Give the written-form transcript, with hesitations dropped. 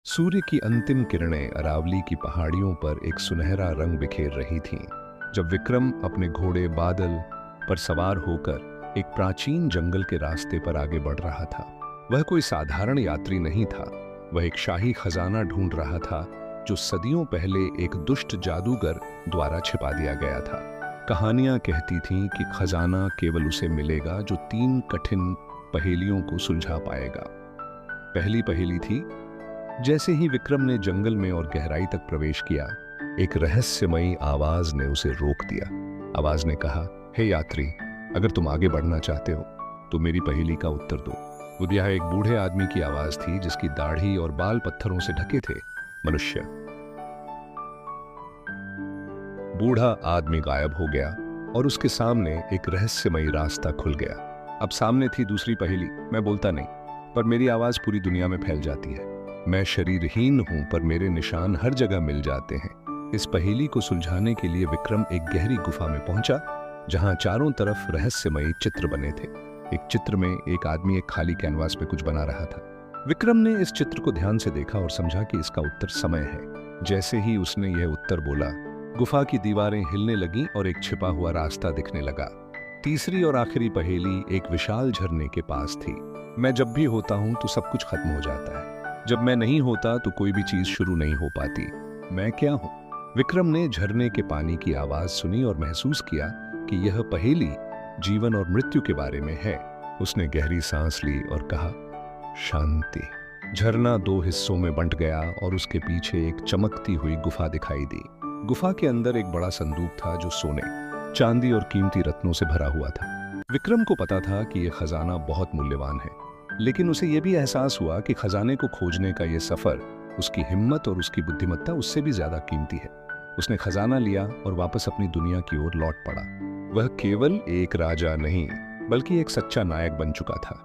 सूर्य की अंतिम किरणें अरावली की पहाड़ियों पर एक सुनहरा रंग बिखेर रही थीं जब विक्रम अपने घोड़े बादल पर सवार होकर एक प्राचीन जंगल के रास्ते पर आगे बढ़ रहा था। वह कोई साधारण यात्री नहीं था। वह एक शाही खजाना ढूंढ रहा था जो सदियों पहले एक दुष्ट जादूगर द्वारा छिपा दिया गया था। कहानियां कहती थीं कि खजाना केवल उसे मिलेगा जो 3 कठिन पहेलियों को सुलझा पाएगा। पहली पहेली थी, जैसे ही विक्रम ने जंगल में और गहराई तक प्रवेश किया, एक रहस्यमयी आवाज ने उसे रोक दिया। आवाज ने कहा, हे यात्री, अगर तुम आगे बढ़ना चाहते हो तो मेरी पहेली का उत्तर दो। वो यह एक बूढ़े आदमी की आवाज थी जिसकी दाढ़ी और बाल पत्थरों से ढके थे। मनुष्य। बूढ़ा आदमी गायब हो गया और उसके सामने एक रहस्यमयी रास्ता खुल गया। अब सामने थी दूसरी पहेली। मैं बोलता नहीं, पर मेरी आवाज पूरी दुनिया में फैल जाती है। मैं शरीरहीन हूं, पर मेरे निशान हर जगह मिल जाते हैं। इस पहेली को सुलझाने के लिए विक्रम एक गहरी गुफा में पहुंचा जहां चारों तरफ रहस्यमयी चित्र बने थे। एक चित्र में एक आदमी एक खाली कैनवास पे कुछ बना रहा था। विक्रम ने इस चित्र को ध्यान से देखा और समझा कि इसका उत्तर समय है। जैसे ही उसने यह उत्तर बोला, गुफा की दीवारें हिलने लगीं और एक छिपा हुआ रास्ता दिखने लगा। तीसरी और आखिरी पहेली एक विशाल झरने के पास थी। मैं जब भी होता हूं तो सब कुछ खत्म हो जाता है। जब मैं नहीं होता तो कोई भी चीज शुरू नहीं हो पाती। मैं क्या हूं? विक्रम ने झरने के पानी की आवाज सुनी और महसूस किया कि यह पहेली जीवन और मृत्यु के बारे में है। उसने गहरी सांस ली और कहा, शांति। झरना 2 हिस्सों में बंट गया और उसके पीछे एक चमकती हुई गुफा दिखाई दी। गुफा के अंदर एक बड़ा संदूक था जो सोने, चांदी और कीमती रत्नों से भरा हुआ था। विक्रम को पता था कि यह खजाना बहुत मूल्यवान है, लेकिन उसे यह भी एहसास हुआ कि खजाने को खोजने का यह सफर उसकी हिम्मत और उसकी बुद्धिमत्ता उससे भी ज्यादा कीमती है। उसने खजाना लिया और वापस अपनी दुनिया की ओर लौट पड़ा। वह केवल एक राजा नहीं, बल्कि एक सच्चा नायक बन चुका था।